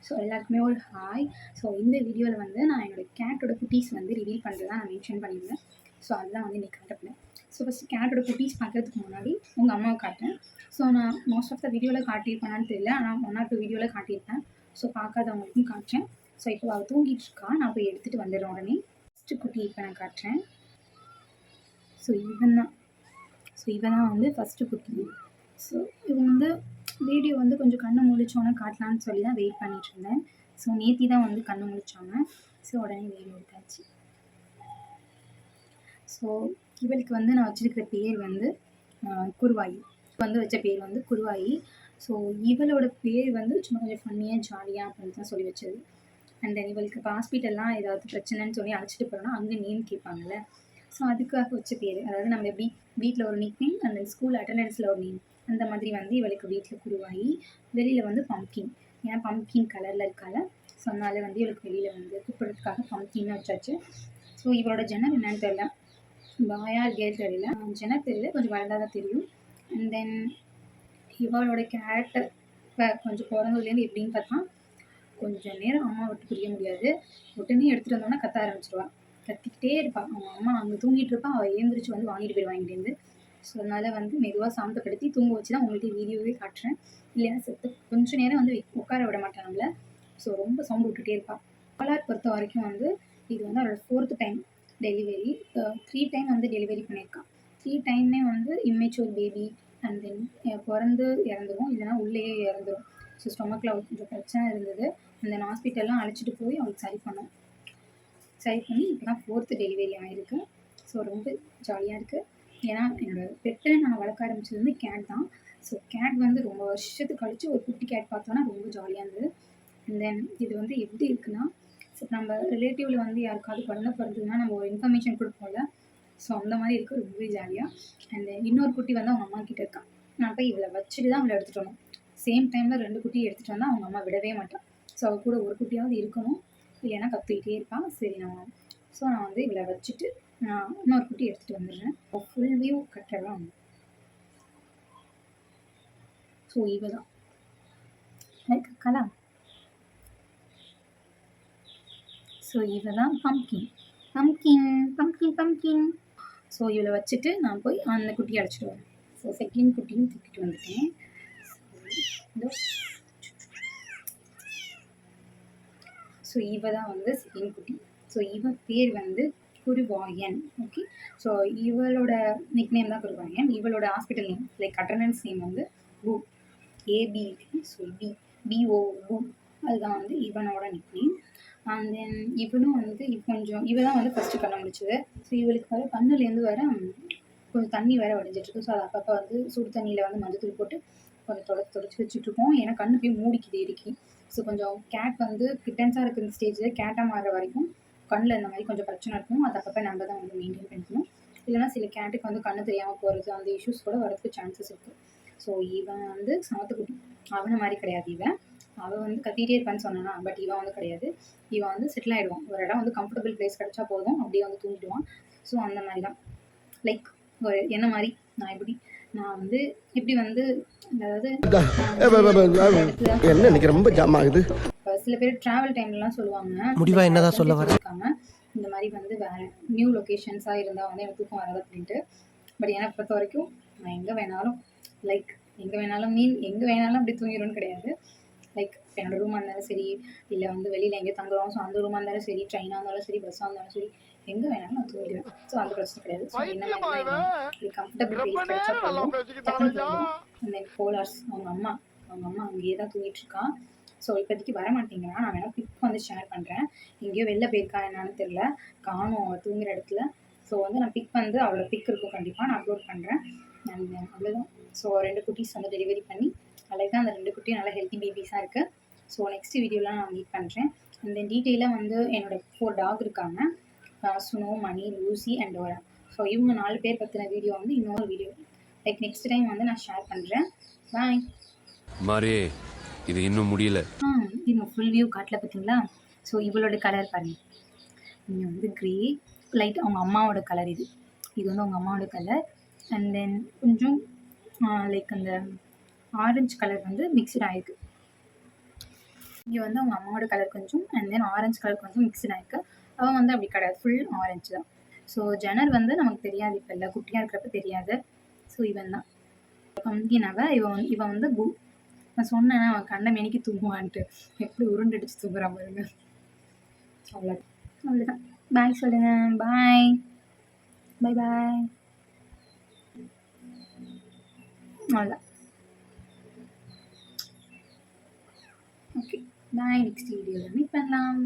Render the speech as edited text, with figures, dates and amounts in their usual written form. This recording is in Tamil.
ஸோ எல்லாருக்குமே ஒரு ஹாய். ஸோ இந்த வீடியோவில் வந்து நான் என்னோடய கேட்டோட குட்டீஸ் வந்து ரிவீல் பண்ணுறது தான் நான் மென்ஷன் பண்ணியிருந்தேன். ஸோ அதுதான் வந்து இன்றைக்கி காட்டப்பேன். ஸோ ஃபஸ்ட்டு கேட்டோட குட்டீஸ் பார்க்குறதுக்கு முன்னாடி உங்கள் அம்மாவை காட்டேன். ஸோ நான் மோஸ்ட் ஆஃப் த வீடியோவில் காட்டியிருப்பேனான்னு தெரியல, ஆனால் 1 or 2 வீடியோவில் காட்டியிருப்பேன். ஸோ பார்க்காதவங்களுக்கும் காட்டுறேன். ஸோ இப்போ அவள் தூங்கிட்டு இருக்கா, நான் போய் எடுத்துகிட்டு வந்துடுறேன் உடனே. ஃபஸ்ட்டு குட்டி இப்போ நான் காட்டுறேன். ஸோ இவன் தான் வந்து ஃபஸ்ட்டு குட்டி. ஸோ இவன் வந்து வீடியோ வந்து கொஞ்சம் கண்ணை முழிச்சோன்னே காட்டலான்னு சொல்லி தான் வெயிட் பண்ணிட்டு இருந்தேன். ஸோ நேத்தி தான் வந்து கண்ணை முழிச்சாங்க. ஸோ உடனே வீடியோ எடுத்தாச்சு. ஸோ இவளுக்கு வந்து நான் வச்சிருக்கிற பேர் வந்து குருவாயி. வந்து வச்ச பேர் வந்து குருவாயி. ஸோ இவளோட பேர் வந்து சும்மா கொஞ்சம் ஃபன்னியாக ஜாலியாக அப்படின்னு தான் சொல்லி வச்சது. அண்ட் தென் இவளுக்கு இப்போ ஹாஸ்பிட்டல்லாம் ஏதாவது பிரச்சனைன்னு சொல்லி அழைச்சிட்டு போகிறோன்னா அங்கே நேம் கேட்பாங்கல்ல. ஸோ அதுக்காக வச்ச பேர், அதாவது நம்ம எப்படி வீட்டில் ஒரு நிக் நேம், அந்த ஸ்கூல் அட்டண்டன்ஸில் ஒரு நேம், அந்த மாதிரி வந்து இவளுக்கு வீட்டில் குருவாயி, வெளியில் வந்து பம்கின். ஏன்னா பம்கின் கலரில் இருக்கால, ஸோ அதனால வந்து இவளுக்கு வெளியில் வந்து கூப்பிட்றதுக்காக பம்கின்னு வச்சாச்சு. ஸோ இவளோட ஜெனர் என்னன்னு தெரியல, பாயா கேர் தெரியல, ஜெனர் தெரியல, கொஞ்சம் வளர்ந்தா தான் தெரியும். அண்ட் தென் இவளோட கேரக்டர் இப்போ கொஞ்சம் பிறந்ததுலேருந்து எப்படின்னு பார்த்தா, கொஞ்சம் நேரம் அம்மா விட்டு பிரிய முடியாது. உடனே எடுத்துகிட்டு வந்தோன்னா கத்த ஆரம்பிச்சிருவாள். கத்திக்கிட்டே இருப்பாள். அவங்க அம்மா அங்கே தூங்கிட்டு இருப்பாள், அவள் எழுந்திரிச்சு வந்து வாங்கிட்டு போயிடுவாங்க இங்கேருந்து. ஸோ அதனால் வந்து மெதுவாக சாந்தப்படுத்தி தூங்க வச்சு தான் உங்கள்கிட்ட வீடியோவே காட்டுறேன். இல்லைன்னா செத்து கொஞ்சம் நேரம் வந்து உட்கார விட மாட்டேன் நம்மள. ஸோ ரொம்ப சவுண்ட் விட்டுட்டே இருப்பாள். பாலார் பொறுத்த வரைக்கும் வந்து இது வந்து அவளோட 4th டைம் டெலிவரி. 3 டைம் வந்து டெலிவரி பண்ணியிருக்கான். 3 டைமே வந்து இம்மெச்சூர் பேபி. அண்ட் தென் பிறந்து இறந்துடும், இல்லைனா உள்ளேயே இறந்துடும். ஸோ ஸ்டொமக்கில் அவளுக்கு கொஞ்சம் பிரச்சனை இருந்தது. அந்த ஹாஸ்பிட்டல்லாம் அழைச்சிட்டு போய் அவளுக்கு சரி பண்ணோம். சரி பண்ணி இப்போ தான் 4th டெலிவரி ஆகிருக்கு. ஸோ ரொம்ப ஜாலியாக இருக்குது. ஏன்னா என்னோடய பெட்டை நான் வளர்க்க ஆரம்பிச்சது வந்து கேட் தான். ஸோ கேட் வந்து ரொம்ப வருஷத்துக்கு கழிச்சு ஒரு குட்டி கேட் பார்த்தோன்னா ரொம்ப ஜாலியாக இருந்தது. அண்ட் தென் இது வந்து எப்படி இருக்குன்னா, ஸோ நம்ம ரிலேட்டிவில் வந்து யாருக்காவது குழந்தை பிறந்ததுன்னா நம்ம ஒரு இன்ஃபர்மேஷன் கொடுப்போம்ல. ஸோ அந்த மாதிரி இருக்குது, ரொம்பவே ஜாலியாக. அண்ட் இன்னொரு குட்டி வந்து அவங்க அம்மா கிட்டே இருக்கான். நான் போய் இவளை வச்சுட்டு தான் அவளை எடுத்துகிட்டு வரணும். சேம் டைமில் 2 குட்டி எடுத்துகிட்டு வந்தால் அவங்க அம்மா விடவே மாட்டான். ஸோ அவள் கூட ஒரு குட்டியாவது இருக்கணும், இல்லைன்னா கற்றுக்கிட்டே இருப்பான். சரி நான் வந்து இவளை வச்சுட்டு நான் இன்னொரு குட்டி எடுத்துகிட்டு வந்துடுறேன். ஃபுல் வியூ கட்டலாம். ஸோ இவ தான் லைக் கலா. ஸோ இவ தான் பம்கின். ஸோ இவளை வச்சுட்டு நான் போய் அந்த குட்டியை அழைச்சிட்டு வரேன். ஸோ செகண்ட் குட்டியும் தூக்கிட்டு வந்துட்டேன். ஸோ இவ தான் வந்து செகண்ட் குட்டி. ஸோ இவ பேர் வந்து குருவாயன். ஓகே, ஸோ இவளோட நிக் நேம் தான் குருவாயன். இவளோட hospital name like attendance name வந்து பூ, ஏபி. ஸோ பிஓ பூ, அதுதான் வந்து இவனோட நிக் நேம். அண்ட் தென் இவனும் வந்து இவ தான் வந்து ஃபஸ்ட்டு கண்ண முடிச்சது. ஸோ இவளுக்கு வர கண்ணுலேருந்து வர கொஞ்சம் தண்ணி வேறு வடிஞ்சிட்ருக்கு. ஸோ அது அப்பப்போ வந்து சுடு தண்ணியில் வந்து மஞ்சத்தூள் போட்டு கொஞ்சம் தொடச்சி வச்சுட்ருக்கோம். ஏன்னா கண்ணு போய் மூடிக்குது இறுக்கி. ஸோ கொஞ்சம் கேட் வந்து கிட்டன்ஸாக இருக்கிற ஸ்டேஜில் கேட்டாக மாறுற வரைக்கும் கண்ணில் இந்த மாதிரி கொஞ்சம் பிரச்சனை இருக்கும். அது அப்பப்போ நம்ம தான் வந்து மெயின்டைன் பண்ணிக்கணும். இல்லைனா சில கேட்டுக்கு வந்து கண்ணு தெரியாமல் போகிறது, அந்த இஷ்யூஸ் கூட வரதுக்கு சான்சஸ் இருக்குது. ஸோ இவன் வந்து சமத்துக்குட்டி. அவனை மாதிரி கிடையாது. அவன் வந்து கத்திகிட்டே இருப்பான்னு சொன்னானா, பட் இவன் வந்து கிடையாது. இவன் வந்து செட்டில் ஆகிடுவான். ஒரு இடம் வந்து கம்ஃபர்டபுள் பிளேஸ் கிடச்சா போதும், அப்படியே வந்து தூங்கிடுவான். ஸோ அந்த மாதிரி தான் லைக் ஒரு என்ன மாதிரி நான் வந்து இப்படி வந்து அதாவது என்ன எனக்கு ரொம்ப ஜாம் ஆகுது. சில பேர் ட்ராவல் டைம்லாம் சொல்லுவாங்க, முடிவா என்னதான் சொல்ல வராங்க, இந்த மாதிரி வந்து வேறு நியூ லொக்கேஷன்ஸாக இருந்தால் வந்து எனக்கு தூக்கம் வராது அப்படின்ட்டு. பட் எனக்கு பொறுத்த வரைக்கும் நான் எங்கே வேணாலும் எங்கே வேணாலும் அப்படி தூங்கிடும்னு கிடையாது. லைக் என்னோடய ரூமாக இருந்தாலும் சரி, இல்லை வந்து வெளியில் எங்கேயும் தங்குறோம், ஸோ அந்த ரூமாக இருந்தாலும் சரி, ட்ரெயினாக இருந்தாலும் சரி, பஸ்ஸாக இருந்தாலும் சரி, எங்கே வேணாலும் நான் தூங்கிடுவேன். ஸோ அந்த பிரச்சனை கிடையாது. ஸோ என்ன மாதிரி கம்ஃபர்டபுள் பிளேஸ் கிடைச்சா போதும், டக்குனு தூங்கிடுவான். அந்த தென் போலார்ஸ் அவங்க அம்மா அங்கேயே தான் தூங்கிட்டுருக்கான். ஸோ இப்போதைக்கு வர மாட்டேங்கிறான். நான் வேணால் பிக் வந்து ஷேர் பண்ணுறேன். எங்கேயோ வெளில போயிருக்கா என்னன்னு தெரில, காணும் அவள் தூங்குற இடத்துல. ஸோ வந்து நான் பிக் வந்து அவளோட பிக் இருக்கும், கண்டிப்பாக நான் அப்லோட் பண்ணுறேன். அவ்வளோதான். ஸோ 2 குட்டீஸ் வந்து டெலிவரி பண்ணி அழகாக அந்த 2 குட்டியும் நல்லா ஹெல்த்தி பேபிஸாக இருக்குது. ஸோ நெக்ஸ்ட் வீடியோவில் நான் மீட் பண்ணுறேன். அந்த டீட்டெயிலாக வந்து என்னோடய 4 டாக் இருக்காங்க, சுனோ, மணி, லூசி அண்ட் டோரா. ஸோ இவங்க 4 பேர் பற்றின வீடியோ வந்து இன்னொரு வீடியோ லைக் நெக்ஸ்ட் டைம் வந்து நான் ஷேர் பண்ணுறேன். பாய். மாரே, இது இன்னும் முடியல. இன்னும் ஃபுல் வியூ காட்டல பார்த்தீங்களா? ஸோ இவளோட கலர் பாருங்கள், இங்கே வந்து க்ரே லைட் அவங்க அம்மாவோட கலர். இது வந்து அவங்க அம்மாவோட கலர். அண்ட் தென் கொஞ்சம் லைக் அந்த ஆரஞ்சு கலர் வந்து மிக்சட் ஆகிருக்கு. இங்கே வந்து அவங்க அம்மாவோட கலர் கொஞ்சம் அண்ட் தென் ஆரஞ்சு கலர் கொஞ்சம் மிக்ஸ்ட் ஆயிருக்கு. அவன் வந்து அப்படி கிடையாது, ஃபுல் ஆரஞ்சு தான். ஸோ ஜெனர் வந்து நமக்கு தெரியாது, இப்போ இல்லை குட்டியாக இருக்கிறப்ப தெரியாது. ஸோ இவன் தான் பம்கின். இவன் வந்து நான் சொன்னேன் அவன் கண்ட மேனிக்கு தூங்குவான்ட்டு, எப்படி உருண்டடிச்சு தூங்குறான் பாருங்க. அவ்வளோதான். பாய் சொல்லுங்க. பாய் பாய் பாய். அவ்வளோதான். Okay bye. நெக்ஸ்ட் வீடியோவில் மீட் பண்ணலாம்.